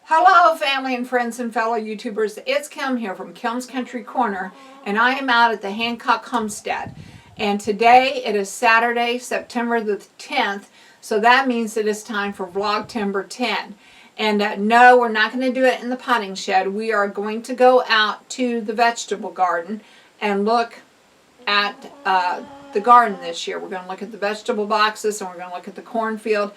Hello family and friends and fellow YouTubers, it's Kim here from Kim's Country Corner, and I am out at the Hancock Homestead. And today it is Saturday, September the 10th, so that means it is time for Vlog-tember 10. And no, we're not going to do it in the potting shed. We are going to go out to the vegetable garden and look at the garden this year. We're going to look at the vegetable boxes and we're going to look at the cornfield.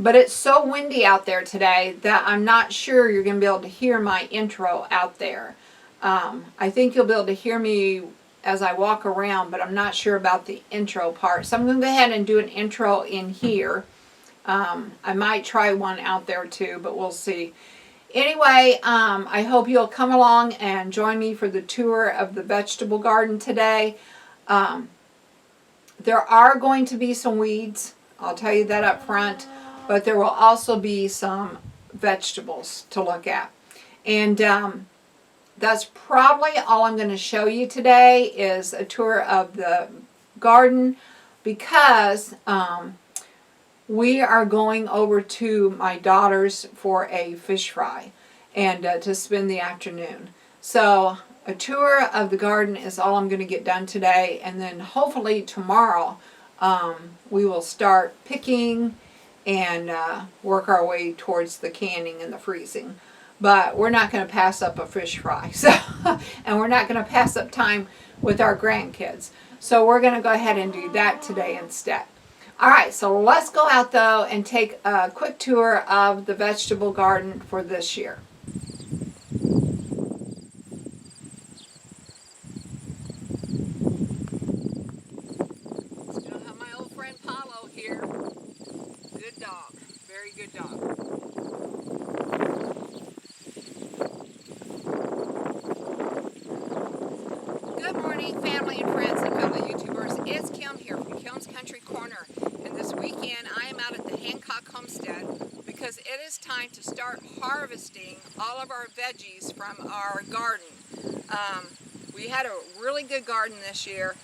But it's so windy out there today that I'm not sure you're going to be able to hear my intro out there. I think you'll be able to hear me as I walk around, but I'm not sure about the intro part. So I'm going to go ahead and do an intro in here. I might try one out there too, but we'll see. Anyway, I hope you'll come along and join me for the tour of the vegetable garden today. There are going to be some weeds. I'll tell you that up front. But there will also be some vegetables to look at. And that's probably all I'm going to show you today is a tour of the garden, because we are going over to my daughter's for a fish fry and to spend the afternoon. So a tour of the garden is all I'm going to get done today, and then hopefully tomorrow we will start picking and work our way towards the canning and the freezing. But we're not going to pass up a fish fry. So, and we're not going to pass up time with our grandkids. So we're going to go ahead and do that today instead. Alright, so let's go out though and take a quick tour of the vegetable garden for this year. Still have my old friend Paulo here. Good dog. Very good dog. Good morning, family and friends and fellow YouTubers. It's Kim here from Kim's Country Corner. And this weekend I am out at the Hancock Homestead because it is time to start harvesting all of our veggies from our garden. We had a really good garden this year.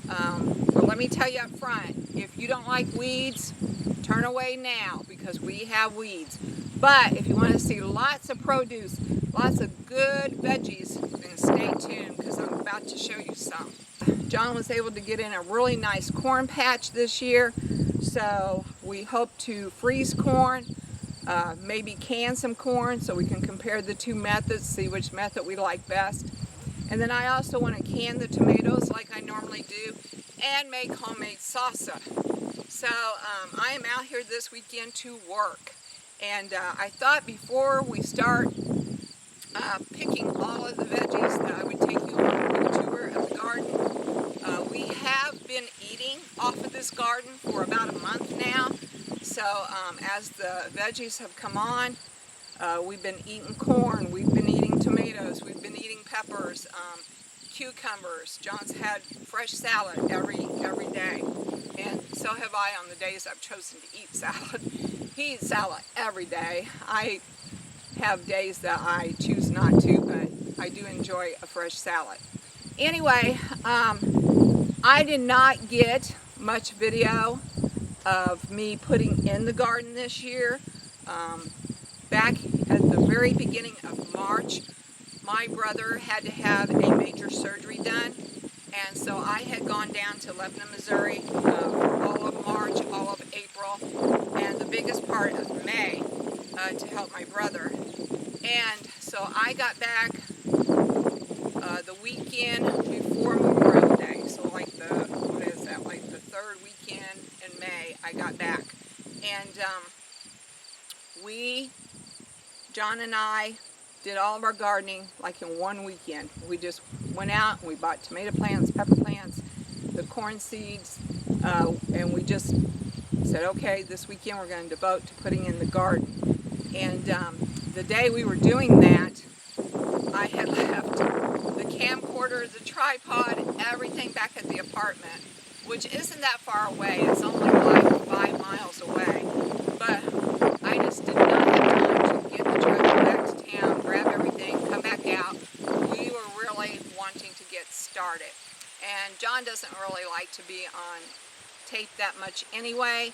But let me tell you up front, if you don't like weeds, turn away now because we have weeds. But if you want to see lots of produce, lots of good veggies, then stay tuned because I'm about to show you some. John was able to get in a really nice corn patch this year, so we hope to freeze corn, maybe can some corn so we can compare the two methods, see which method we like best. And then I also want to can the tomatoes like I normally do and make homemade salsa. So I am out here this weekend to work, and I thought before we start picking all of the veggies that I would take you on a tour of the garden. We have been eating off of this garden for about a month now, so as the veggies have come on, we've been eating corn, we've been eating tomatoes, we've been eating peppers, cucumbers. John's had fresh salad every day. And so have I on the days I've chosen to eat salad. He eats salad every day. I have days that I choose not to, but I do enjoy a fresh salad. Anyway, I did not get much video of me putting in the garden this year. Back at the very beginning of March, my brother had to have a major surgery done. And so I had gone down to Lebanon, Missouri for all of March, all of April, and the biggest part of May to help my brother. And so I got back the weekend before Memorial Day. So like what is that, like the third weekend in May, I got back. And John and I, did all of our gardening like in one weekend. We just went out and we bought tomato plants, pepper plants, the corn seeds, and we just said, okay, this weekend we're going to devote to putting in the garden. And the day we were doing that, I had left the camcorder, the tripod, everything back at the apartment, which isn't that far away. It's only like 5 miles away. But I just did not have time to get the tripod back to town, grab everything, come back out. We were really wanting to get started. And John doesn't really like to be on tape that much anyway,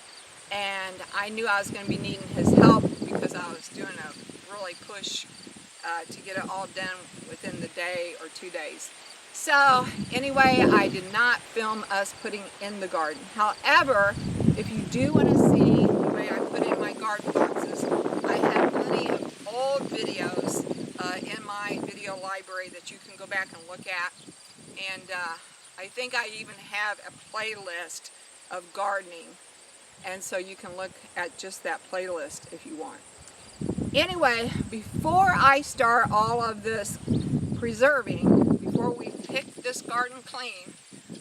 and I knew I was going to be needing his help because I I was doing a really push to get it all done within the day or 2 days. So anyway, I did not film us putting in the garden. However, if you do want to see the way I put in my garden boxes, I have plenty of old videos in my video library that you can go back and look at. And I think I even have a playlist of gardening. And so you can look at just that playlist if you want. Anyway, before I start all of this preserving, before we pick this garden clean,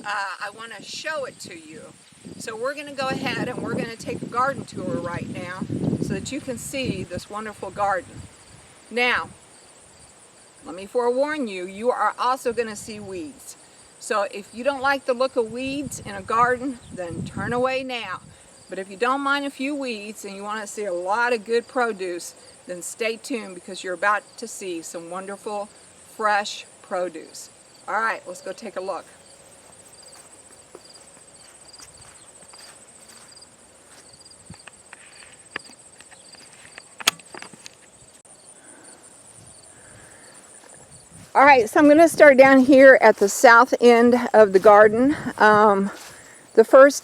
I want to show it to you. So we're going to go ahead and we're going to take a garden tour right now so that you can see this wonderful garden. Now, let me forewarn you, you are also going to see weeds. So if you don't like the look of weeds in a garden, then turn away now. But if you don't mind a few weeds and you want to see a lot of good produce, then stay tuned because you're about to see some wonderful fresh produce. All right, let's go take a look. All right, so I'm going to start down here at the south end of the garden. The first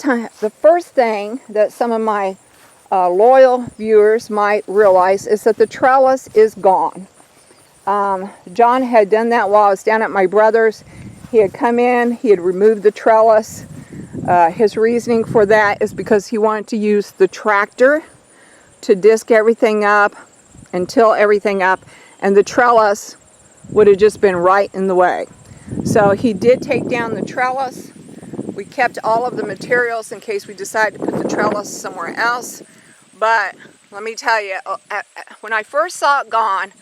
thing that some of my loyal viewers might realize is that the trellis is gone. John had done that while I was down at my brother's. He had come in, he had removed the trellis. His reasoning for that is because he wanted to use the tractor to disc everything up and till everything up, and the trellis would have just been right in the way. So he did take down the trellis. We kept all of the materials in case we decided to put the trellis somewhere else. But let me tell you, when I first saw it gone,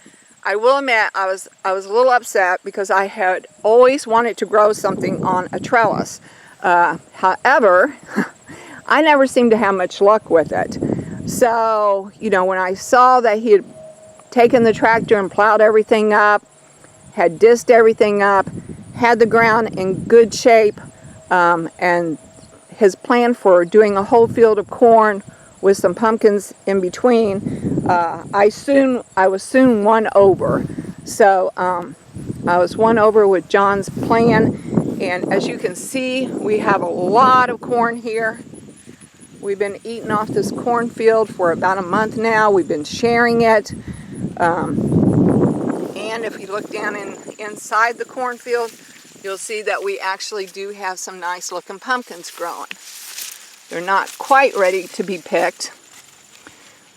I will admit I was a little upset because I had always wanted to grow something on a trellis. However, I never seemed to have much luck with it. So, you know, when I saw that he had taken the tractor and plowed everything up, had disked everything up, had the ground in good shape, and his plan for doing a whole field of corn with some pumpkins in between, I was soon won over. So I was won over with John's plan, and as you can see, we have a lot of corn here. We've been eating off this cornfield for about a month now. We've been sharing it. And if you look down inside the cornfield, you'll see that we actually do have some nice looking pumpkins growing. They're not quite ready to be picked,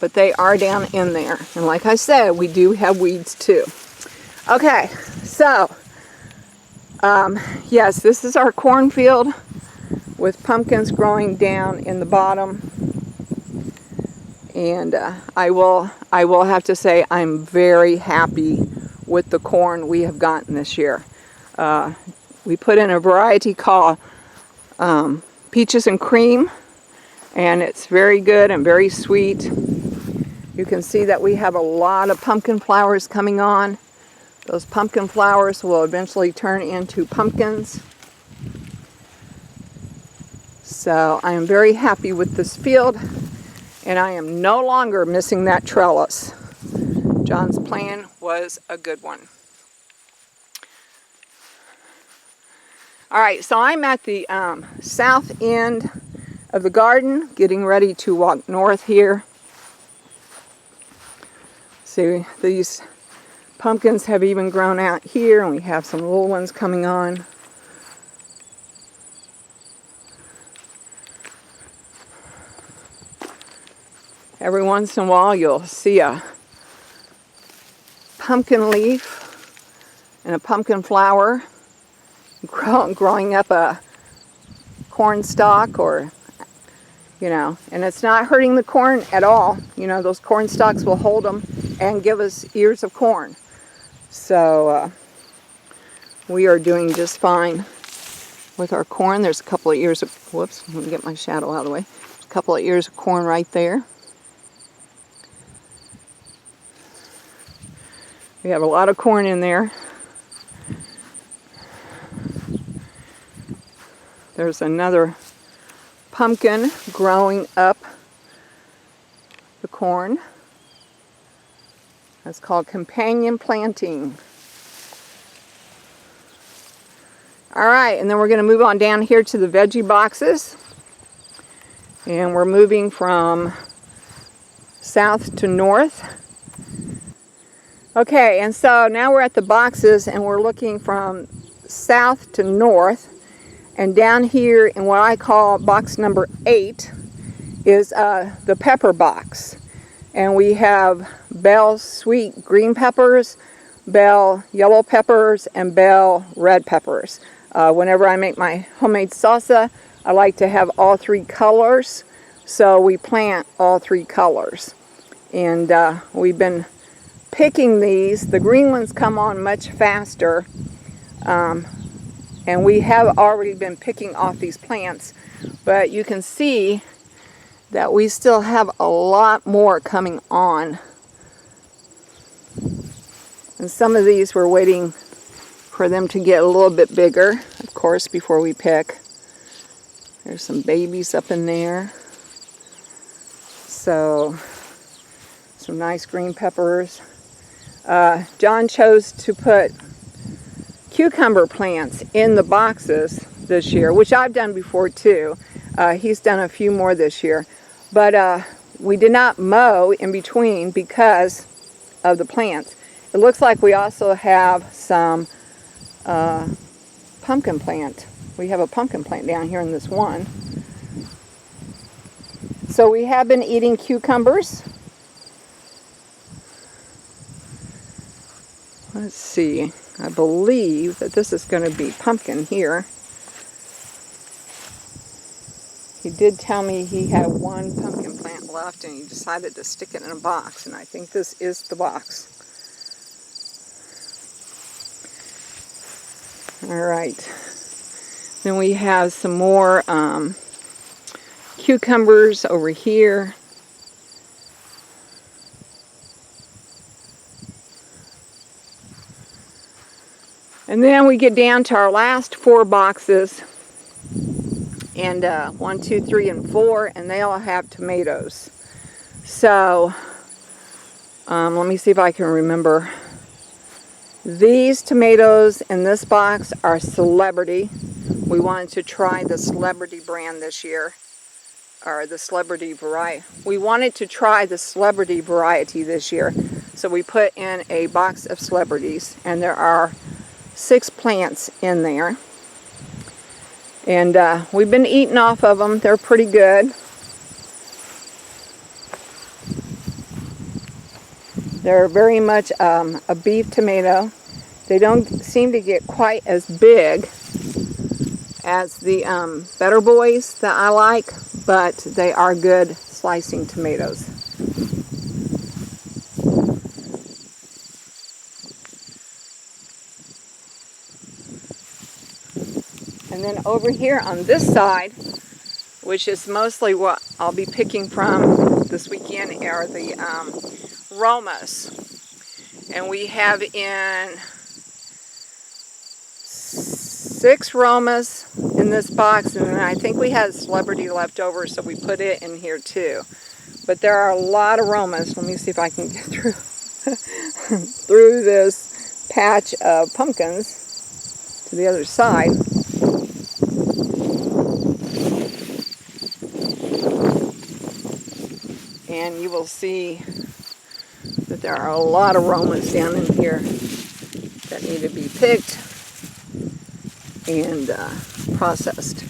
but they are down in there. And like I said, we do have weeds too. Okay, so yes, this is our cornfield with pumpkins growing down in the bottom. And I will have to say I'm very happy with the corn we have gotten this year. We put in a variety called Peaches and Cream, and it's very good and very sweet. You can see that we have a lot of pumpkin flowers coming on. Those pumpkin flowers will eventually turn into pumpkins. So I am very happy with this field, and I am no longer missing that trellis. John's plan was a good one. All right, so I'm at the south end of the garden, getting ready to walk north here. See, these pumpkins have even grown out here, and we have some little ones coming on. Every once in a while, you'll see a pumpkin leaf and a pumpkin flower growing up a corn stalk, or, you know, and it's not hurting the corn at all. You know, those corn stalks will hold them and give us ears of corn. So we are doing just fine with our corn. There's a couple of ears of, whoops, let me get my shadow out of the way. There's a couple of ears of corn right there. We have a lot of corn in there. There's another pumpkin growing up the corn. That's called companion planting. Alright, and then we're going to move on down here to the veggie boxes. And we're moving from south to north. Okay, and so now we're at the boxes and we're looking from south to north. And down here in what I call box number 8 is the pepper box. And we have bell sweet green peppers, bell yellow peppers, and bell red peppers. Whenever I make my homemade salsa, I like to have all 3 colors. So we plant all 3 colors. And we've been picking these. The green ones come on much faster. And we have already been picking off these plants. But you can see that we still have a lot more coming on. And some of these we're waiting for them to get a little bit bigger, of course, before we pick. There's some babies up in there. So, some nice green peppers. John chose to put cucumber plants in the boxes this year, which I've done before too. He's done a few more this year. But we did not mow in between because of the plants. It looks like we also have some pumpkin plant. We have a pumpkin plant down here in this one. So we have been eating cucumbers. Let's see. I believe that this is going to be pumpkin here. He did tell me he had 1 pumpkin plant left and he decided to stick it in a box, and I think this is the box. Alright, then we have some more cucumbers over here. And then we get down to our last 4 boxes. And 1, 2, 3, and 4, and they all have tomatoes. So, let me see if I can remember. These tomatoes in this box are Celebrity. We wanted to try the Celebrity brand this year, or the Celebrity variety. We wanted to try the Celebrity variety this year, so we put in a box of Celebrities, and there are 6 plants in there. And we've been eating off of them. They're pretty good. They're very much a beef tomato. They don't seem to get quite as big as the Better Boys that I like, but they are good slicing tomatoes. And then over here on this side, which is mostly what I'll be picking from this weekend, are the Romas. And we have in 6 Romas in this box, and then I think we had Celebrity left over, so we put it in here too. But there are a lot of Romas. Let me see if I can get through through this patch of pumpkins to the other side. And you will see that there are a lot of Romas down in here that need to be picked and processed.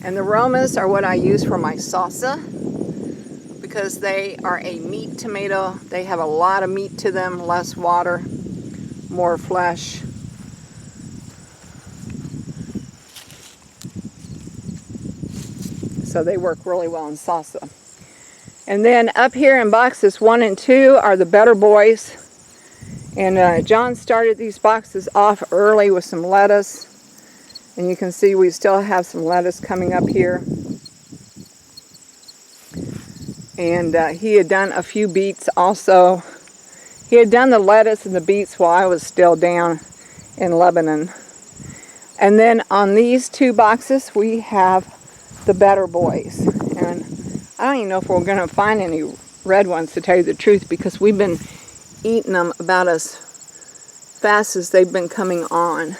And the Romas are what I use for my salsa because they are a meat tomato. They have a lot of meat to them, less water, more flesh. So they work really well in salsa. And then up here in boxes 1 and 2 are the Better Boys. And John started these boxes off early with some lettuce. And you can see we still have some lettuce coming up here. And he had done a few beets also. He had done the lettuce and the beets while I was still down in Lebanon. And then on these 2 boxes, we have the Better Boys. And I don't even know if we're going to find any red ones, to tell you the truth, because we've been eating them about as fast as they've been coming on,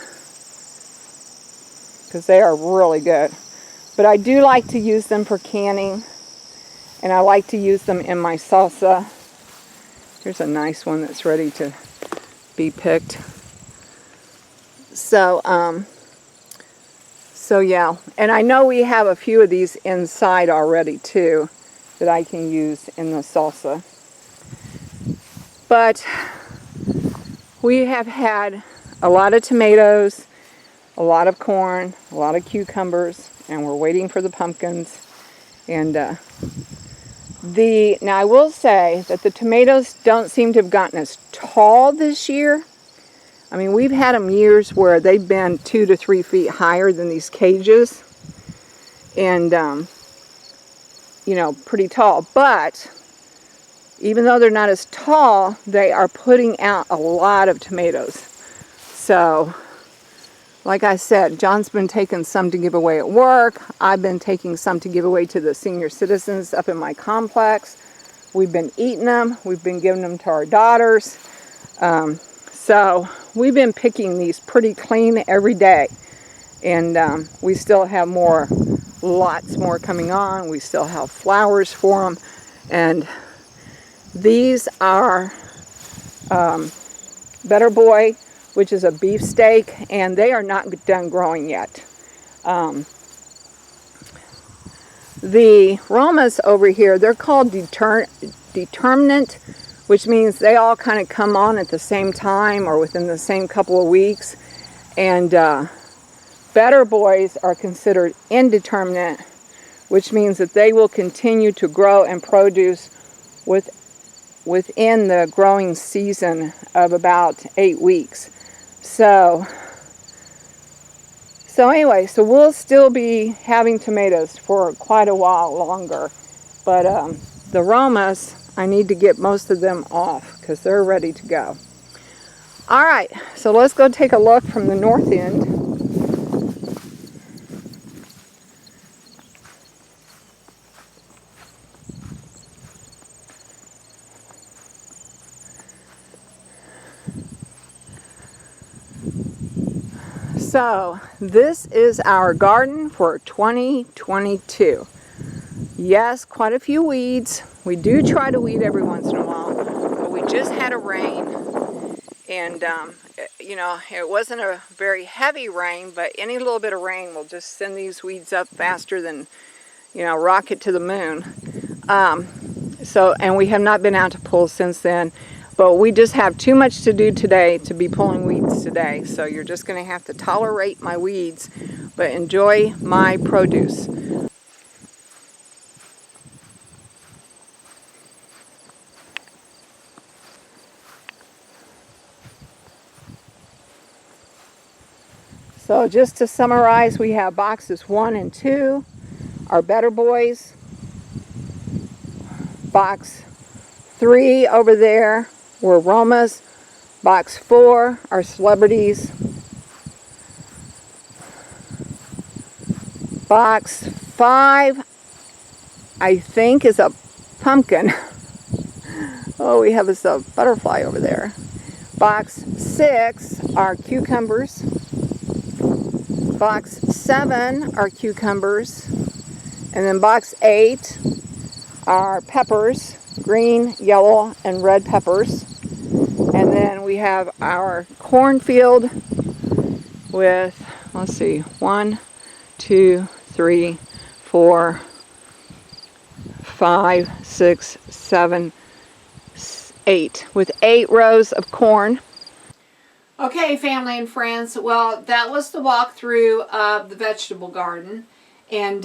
because they are really good. But I do like to use them for canning, and I like to use them in my salsa. Here's a nice one that's ready to be picked. So yeah, and I know we have a few of these inside already too that I can use in the salsa. But we have had a lot of tomatoes, a lot of corn, a lot of cucumbers, and we're waiting for the pumpkins. And now I will say that the tomatoes don't seem to have gotten as tall this year. I mean, we've had them years where they've been 2 to 3 feet higher than these cages, and you know, pretty tall. But even though they're not as tall, they are putting out a lot of tomatoes. So, like I said, John's been taking some to give away at work. I've been taking some to give away to the senior citizens up in my complex. We've been eating them. We've been giving them to our daughters. So we've been picking these pretty clean every day. And we still have lots more coming on. We still have flowers for them. And these are Better Boy, which is a beefsteak, and they are not done growing yet. The Romas over here, they're called determinate, which means they all kind of come on at the same time or within the same couple of weeks. And Better Boys are considered indeterminate, which means that they will continue to grow and produce within the growing season of about 8 weeks. So anyway, so we'll still be having tomatoes for quite a while longer. But the Romas, I need to get most of them off because they're ready to go. All right, so let's go take a look from the north end. So this is our garden for 2022. Yes, quite a few weeds. We do try to weed every once in a while, but we just had a rain, and you know, it wasn't a very heavy rain, but any little bit of rain will just send these weeds up faster than, you know, rocket to the moon. And we have not been out to pull since then. But we just have too much to do today to be pulling weeds today. So you're just going to have to tolerate my weeds, but enjoy my produce. So just to summarize, we have boxes 1 and 2, our Better Boys. Box 3 over there were Romas. Box 4 are celebrities. Box 5, I think, is a pumpkin. Oh, we have a butterfly over there. Box 6 are cucumbers. Box 7 are cucumbers. And then box 8 are peppers, green, yellow, and red peppers. And then we have our cornfield with, let's see, 1, 2, 3, 4, 5, 6, 7, 8, with 8 rows of corn. Okay, family and friends, well, that was the walkthrough of the vegetable garden. And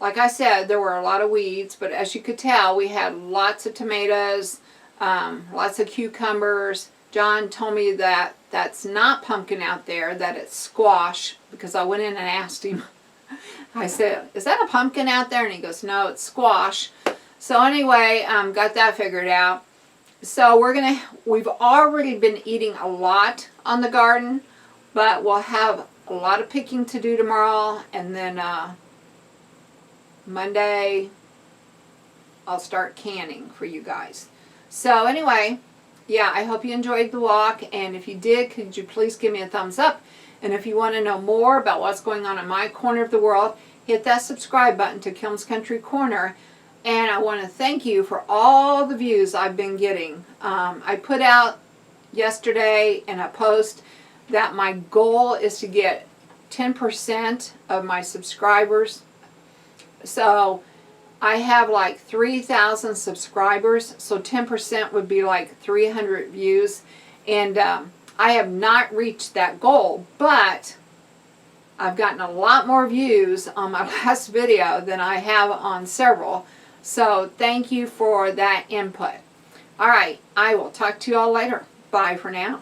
like I said, there were a lot of weeds, but as you could tell, we had lots of tomatoes, lots of cucumbers. John told me that that's not pumpkin out there, that it's squash, because I went in and asked him. I said, is that a pumpkin out there? And he goes, no, it's squash. So anyway, got that figured out. So we've already been eating a lot on the garden, but we'll have a lot of picking to do tomorrow, and then Monday I'll start canning for you guys. So anyway, yeah, I hope you enjoyed the walk, and if you did, could you please give me a thumbs up? And if you want to know more about what's going on in my corner of the world, hit that subscribe button to Kilm's Country Corner. And I want to thank you for all the views I've been getting. I put out yesterday in a post that my goal is to get 10% of my subscribers. So I have like 3,000 subscribers, so 10% would be like 300 views. And I have not reached that goal, but I've gotten a lot more views on my last video than I have on several. So thank you for that input. All right, I will talk to you all later. Bye for now.